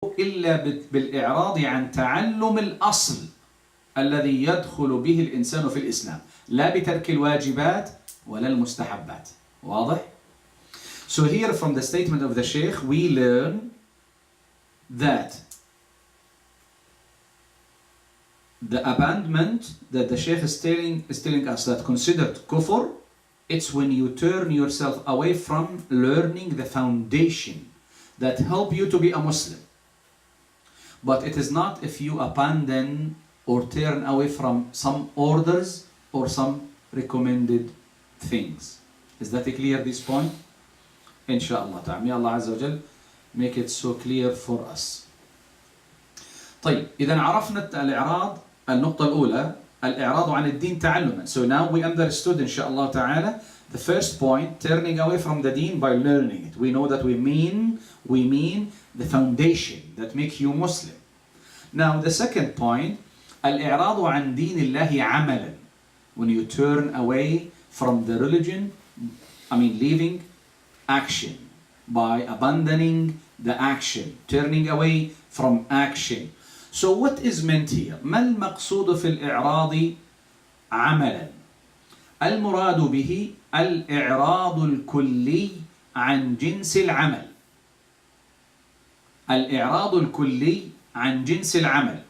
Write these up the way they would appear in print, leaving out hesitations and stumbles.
إلا بالإعراض عن تعلم الأصل الذي يدخل به الإنسان في الإسلام، لا بترك الواجبات ولا المستحبات. واضح؟ So here from the statement of the Sheikh we learn that the abandonment that the Sheikh is telling us that considered kufr, it's when you turn yourself away from learning the foundation that help you to be a Muslim. But it is not if you abandon or turn away from some orders or some recommended things. Is that clear, this point? Inshallah ta'ala. May Allah Azza wa Jal make it so clear for us. طيب, إذا عرفنا الإعراض النقطة الأولى الإعراض عن الدين تعلما. So now we understood inshallah ta'ala the first point, turning away from the deen by learning it. We know that we mean the foundation that make you Muslim. Now the second point, الإعراض عن دين الله عملا. When you turn away from the religion, leaving action, by abandoning the action, turning away from action. So what is meant here? ما المقصود في الإعراض عملا؟ المراد به الإعراض الكلي عن جنس العمل. الإعراض الكلي عن جنس العمل،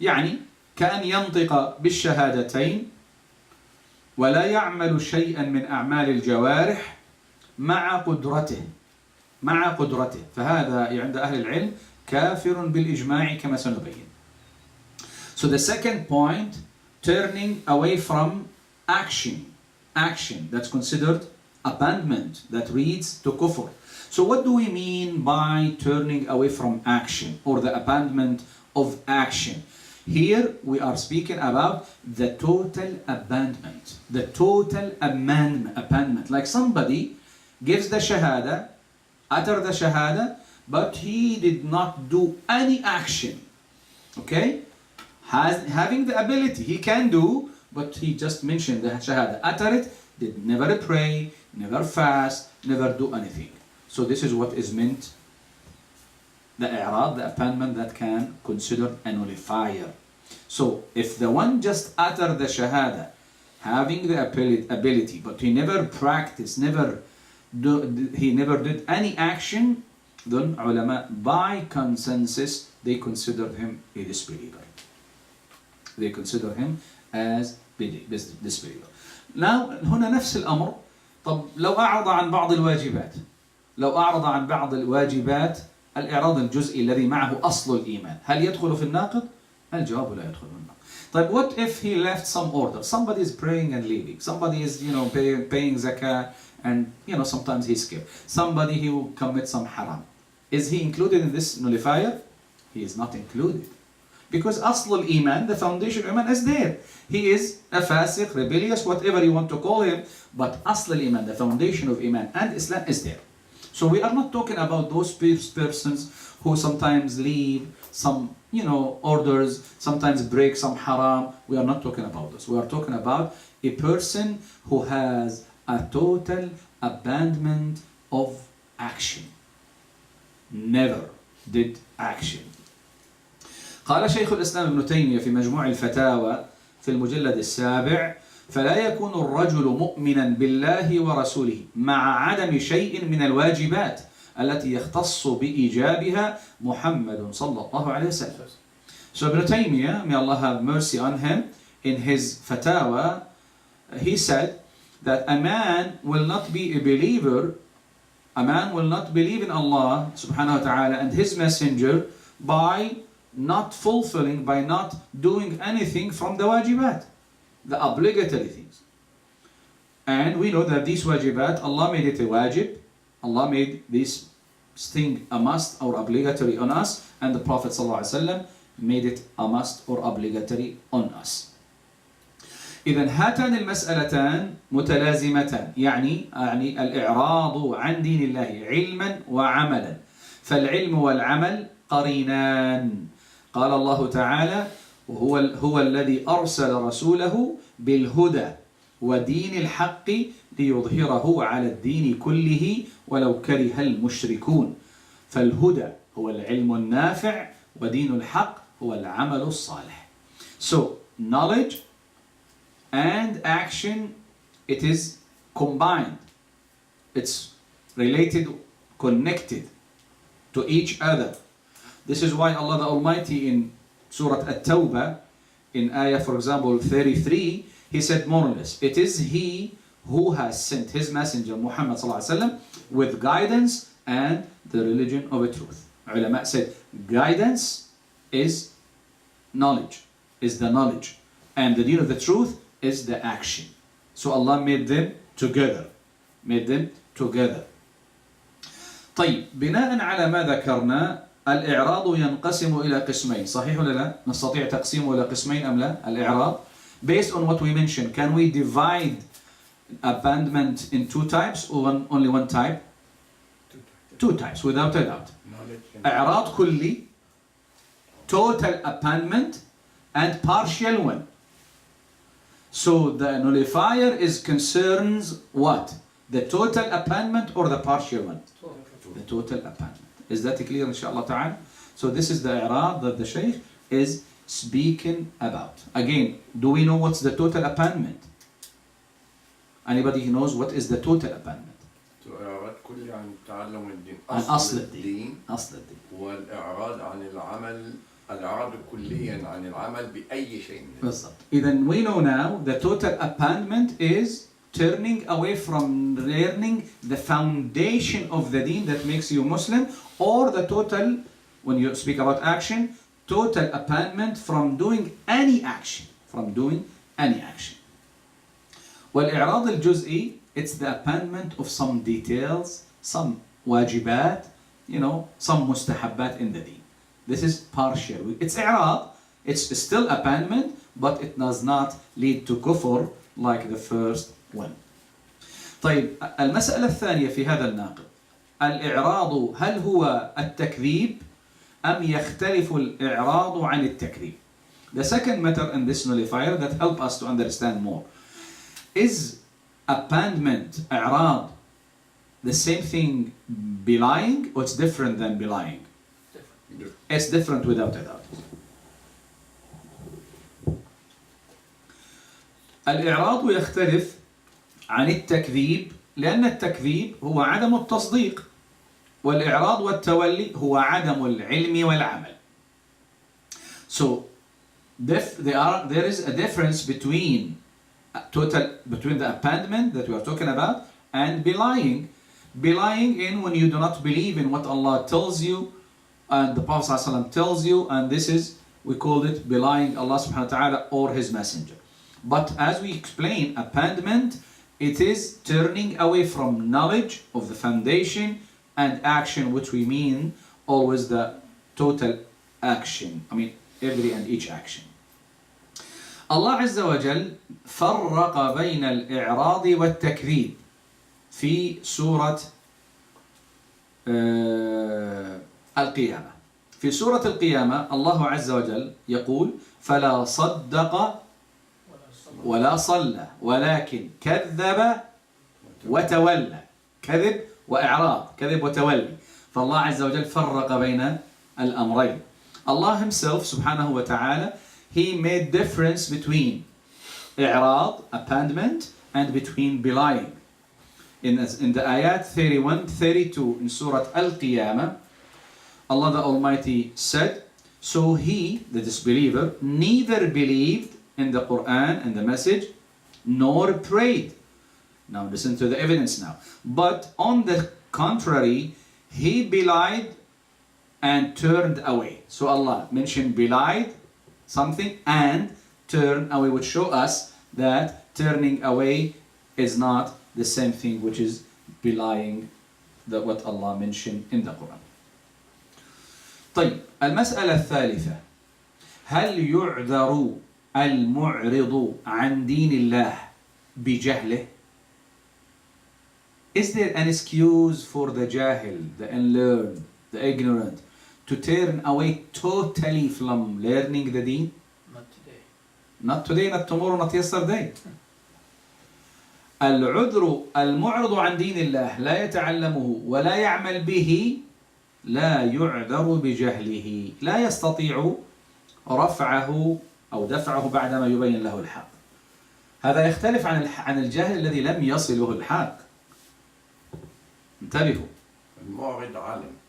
يعني كأن ينطق بالشهادتين ولا يعمل شيئا من أعمال الجوارح مع قدرته. فهذا عند أهل العلم كافر بالإجماع كما سنبين. So the second point, turning away from action that's considered abandonment, that leads to kufr. So what do we mean by turning away from action or the abandonment of action? Here we are speaking about the total abandonment, the total abandonment. Like somebody gives the shahada, utter the shahada, but he did not do any action. Okay? Having the ability, he can do, but he just mentioned the shahada, utter it, did never pray, never fast, never do anything. So this is what is meant, the i'rad, the abandonment that can consider a nullifier. So if the one just uttered the shahada, having the ability, but he never practiced, he never did any action, then ulama, by consensus, they consider him a disbeliever. They consider him as disbeliever. Now هنا نفس الأمر. طب لو أعرض عن بعض الواجبات الإعراض الجزئي الذي معه أصل الإيمان، هل يدخل في الناقض؟ الجواب لا يدخل في الناقض. طيب, what if he left some order? Somebody is praying and leaving. Somebody is paying zakah and sometimes he skips. Somebody who commits some haram. Is he included in this nullifier? He is not included. Because أصل الإيمان, the foundation of Iman is there. He is a fasiq, rebellious, whatever you want to call him, but أصل الإيمان, the foundation of Iman and Islam is there. So we are not talking about those persons who sometimes leave some orders, sometimes break some haram. We are not talking about this. We are talking about a person who has a total abandonment of action. Never did action. قال شيخ الاسلام ابن تيمية في مجموع الفتاوى في المجلد السابع: فلا يكون الرجل مؤمنا بالله ورسوله مع عدم شيء من الواجبات التي يختص بإيجابها محمد صلى الله عليه وسلم. So Ibn Taymiyyah, may Allah have mercy on him, in his fatwa, he said that a man will not be a believer, a man will not believe in Allah subhanahu wa ta'ala and his messenger by not fulfilling, by not doing anything from the wajibat, the obligatory things. And we know that these wajibat, Allah made it a wajib, Allah made this thing a must or obligatory on us, and the Prophet ﷺ made it a must or obligatory on us. إذن هاتان المسألتان متلازمتان، يعني الإعراض عن دين الله علما وعملا، فالعلم والعمل قرينان. قال الله تعالى: هو الذي أرسل رسوله بالهدى ودين الحق ليظهره على الدين كله ولو كره المشركون. فالهدى هو العلم النافع ودين الحق هو العمل الصالح. So knowledge and action, it is combined. It's related, connected to each other. This is why Allah the Almighty in Surah At-Tawbah, in ayah for example 33, He said more or less, it is He who has sent His messenger Muhammad with guidance and the religion of the truth. Ulama said guidance is knowledge, is the knowledge, and the deen of the truth is the action. So Allah made them together. طيب بناء على ما ذكرنا الإعراض ينقسم إلى قسمين. صحيح ولا لا؟ نستطيع تقسيمه إلى قسمين أم لا؟ الإعراض. Based on what we mentioned, can we divide abandonment in two types or only one type? Two types, without a doubt. إعراض كلي, total abandonment, and partial one. So the nullifier is concerns what? The total abandonment or the partial one? The total abandonment. Is that clear inshallah ta'ala? So this is the i'rad that the Shaykh is speaking about. Again, do we know what's the total abandonment? Anybody who knows what is the total abandonment? إعراض كلي عن تعلم الدين عن أصل الدين. والإعراض عن العمل، الإعراض كليا عن العمل بأي شيء. بالضبط. Then we know now the total abandonment is turning away from learning the foundation of the deen that makes you Muslim, or the total, when you speak about action, total abandonment from doing any action. والإعراض الجزئي, it's the abandonment of some details, some واجبات, some mustahabbat in the deen. This is partial. It's إعراض, it's still abandonment, but it does not lead to kufr like the first one. طيب المسألة الثانية في هذا الناقض، الإعراض هل هو التكذيب أم يختلف الإعراض عن التكذيب? The second matter in this nullifier that help us to understand more. Is abandonment, إعراض, the same thing belying, or it's different than belying? Different. It's different without a doubt. الإعراض يختلف عن التكذيب لأن التكذيب هو عدم التصديق، والإعراض والتولي هو عدم العلم والعمل. So there is a difference between the abandonment that we are talking about and belying. Belying in when you do not believe in what Allah tells you and the Prophet ﷺ tells you, and this is, we call it belying Allah subhanahu wa ta'ala or His messenger. But as we explain, abandonment, it is turning away from knowledge of the foundation and action, which we mean always the total action. Every and each action. Allah Azza wa Jal فرق بين الإعراض والتكذيب في سورة القيامة. في سورة القيامة الله عز وجل يقول فلا صدق ولا صلى ولكن كذب وتولى. كذب وإعراض، كذب وتولي. فالله عز وجل فرق بين الأمرين. Allah Himself subhanahu wa ta'ala, He made difference between إعراض, abandonment, and between belying. In the ayat 31, 32 in Surah Al-Qiyamah, Allah the Almighty said, so he, the disbeliever, neither believed in the Quran and the message, nor prayed. Now listen to the evidence now. But on the contrary, he belied and turned away. So Allah mentioned belied something and turn away, which show us that turning away is not the same thing, which is belying what Allah mentioned in the Quran. طيب المسألة الثالثة، هل يعذر المعرض عن دين الله بجهله؟ Is there an excuse for the jahil, the unlearned, the ignorant, to turn away totally from learning the deen? Not today. Not today, not tomorrow, not yesterday. العذر المعرض عن دين الله لا يتعلمه ولا يعمل به لا يعذر بجهله، لا يستطيع رفعه أو دفعه بعدما يبين له الحق. هذا يختلف عن الجاهل الذي لم يصله الحق. انتبهوا.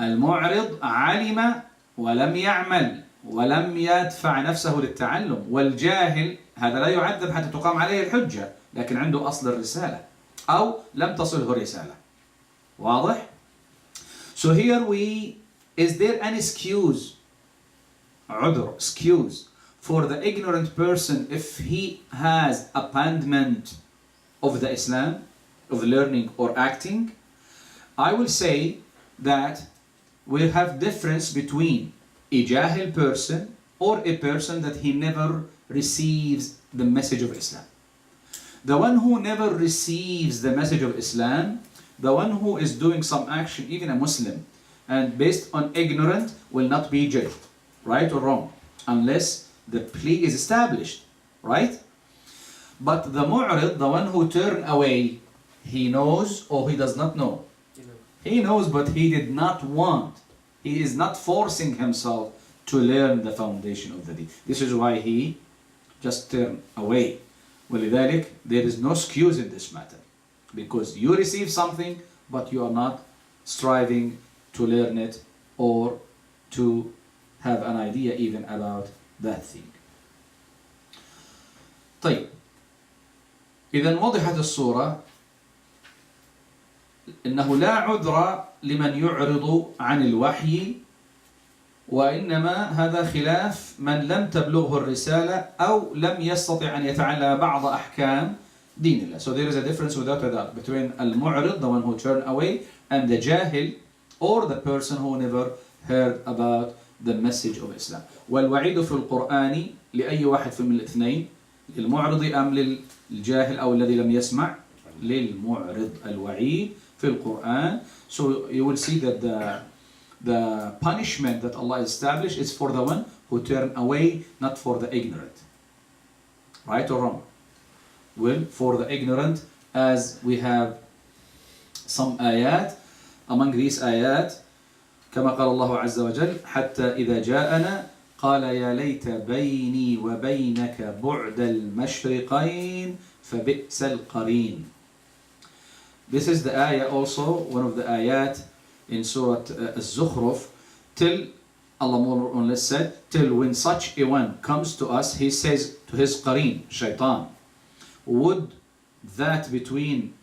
المعرض علم ولم يعمل ولم يدفع نفسه للتعلم، والجاهل هذا لا يعذب حتى تقام عليه الحجة، لكن عنده أصل الرسالة أو لم تصله الرسالة. واضح؟ So here is there an excuse, عذر, excuse for the ignorant person if he has abandonment of the Islam, of learning or acting? I will say that we have difference between a jahil person or a person that he never receives the message of Islam. The one who never receives the message of Islam, the one who is doing some action, even a Muslim, and based on ignorance will not be judged, right or wrong, unless the plea is established, right? But the mu'rid, the one who turned away, he knows or he does not know. He knows, but he did not want. He is not forcing himself to learn the foundation of the deen. This is why he just turned away. ولذلك, there is no excuse in this matter, because you receive something, but you are not striving to learn it or to have an idea even about that thing. طيب، إذا وضحت الصورة إنه لا عذر لمن يعرض عن الوحي، وإنما هذا خلاف من لم تبلغه الرسالة أو لم يستطع أن يتعلم بعض أحكام دين الله. So there is a difference without a doubt between المعرض, the one who turned away, and the jahil, or the person who never heard about the message of Islam. والوعيد في القرآن لأي واحد من الاثنين، للمعرض أم للجاهل أو الذي لم يسمع؟ للمعرض. الوعيد في القرآن. So you will see that the punishment that Allah established is for the one who turned away, not for the ignorant. Right or wrong? Well, for the ignorant, as we have some ayat. Among these ayat, كما قال الله عز وجل: حتى إذا جاءنا قال يا ليت بيني وبينك بعد المشرقين فبئس القرين. This is the ayah also, one of the ayat in Surah Az-Zukhruf, till Allah more or less said, till when such a one comes to us, he says to his qareen, shaitan, would that between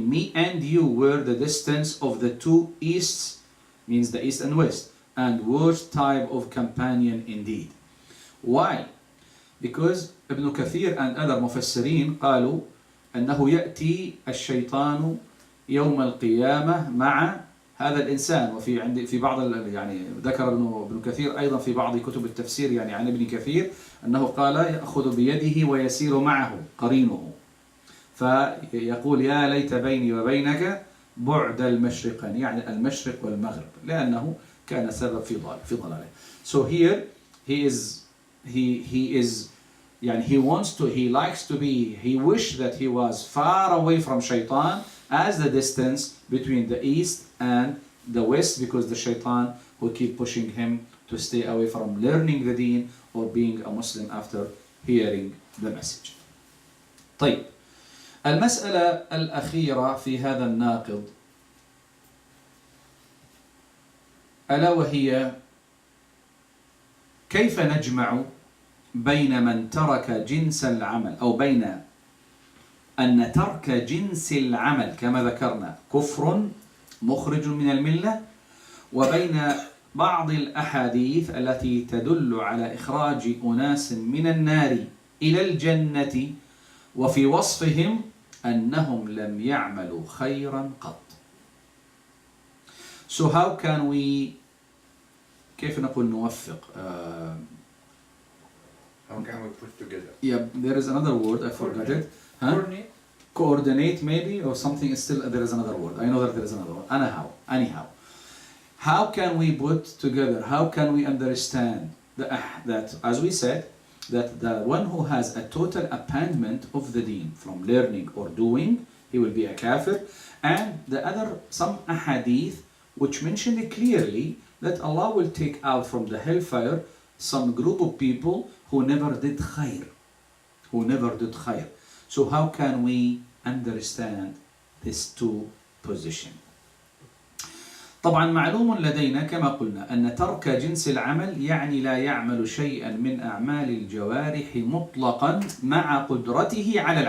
me and you were the distance of the two easts, means the east and west, and worst type of companion indeed. Why? Because Ibn Kathir and other mufassirin قالوا أنه يأتي الشيطان يوم القيامة مع هذا الإنسان. في بعض يعني ذكر ابن كثير أيضا في بعض كتب التفسير يعني عن ابن كثير أنه قال يأخذ بيده ويسير معه قرينه، فيقول يا ليت بيني وبينك بعد المشرقين، يعني المشرق والمغرب، لأنه كان سبب في ضلاله. So here he wish that he was far away from shaitan as the distance between the east and the west, because the shaitan will keep pushing him to stay away from learning the deen or being a Muslim after hearing the message. طيب، المسألة الأخيرة في هذا الناقض ألا وهي كيف نجمع بين من ترك جنس العمل، أو بين أن ترك جنس العمل كما ذكرنا كفر مخرج من الملة، وبين بعض الأحاديث التي تدل على إخراج أناس من النار إلى الجنة وفي وصفهم أنهم لم يعملوا خيرا قط. So how can we كيف نقول نوفق how can we put together? Yeah, there is another word, I forgot it. Huh? Coordinate maybe, or something. Still there is another word. I know that there is another word. Anyhow, how can we put together, how can we understand that, as we said, that the one who has a total abandonment of the deen from learning or doing, he will be a kafir, and the other, some ahadith which mentioned clearly that Allah will take out from the hellfire some group of people who never did khair. So how can we understand these two positions? طبعا معلوم لدينا كما قلنا أن ترك جنس العمل يعني لا يعمل شيئا من أعمال الجوارح مطلقا مع قدرته على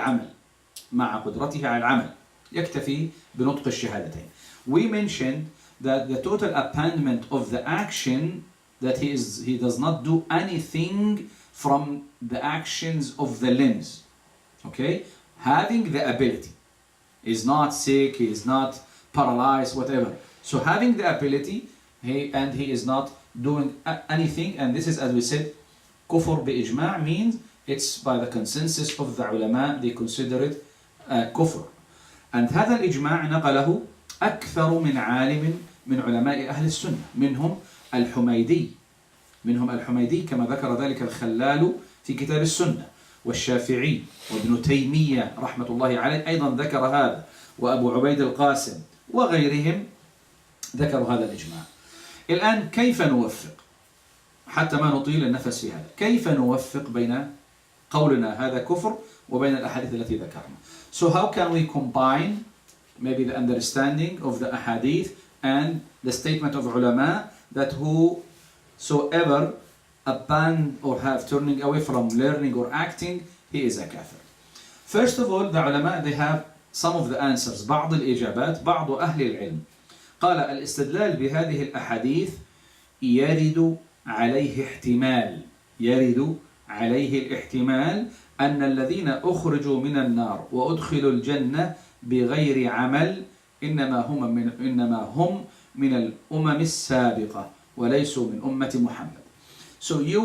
العمل يكتفي بنطق الشهادتين. We mentioned that the total abandonment of the action, that he does not do anything from the actions of the limbs. Okay? Having the ability. Is not sick, he is not paralyzed, whatever. So having the ability, he is not doing anything, and this is, as we said, kufr bi-ijma' means it's by the consensus of the ulama, they consider it kufr. And هذا الإجماع نقله أكثر من عالم من علماء أهل السنة، منهم الحميدي كما ذكر ذلك الخلال في كتاب السنة، والشافعي وابن تيمية رحمه الله عليه أيضا ذكر هذا، وأبو عبيد القاسم وغيرهم ذكروا هذا الإجماع. الآن كيف نوفق حتى ما نطيل النفس في هذا؟ كيف نوفق بين قولنا هذا كفر وبين الأحاديث التي ذكرنا؟ So how can we combine maybe the understanding of the ahadith and the statement of ulama that whosoever abandon or have turning away from learning or acting, he is a kafir. First of all, the ulama, they have some of the answers. بعض الإجابات، بعض أهل العلم قال الاستدلال بهذه الأحاديث يرد عليه الاحتمال أن الذين أخرجوا من النار وأدخلوا الجنة بغير عمل إنما هم من الأمم السابقة وليسوا من أمة محمد. So you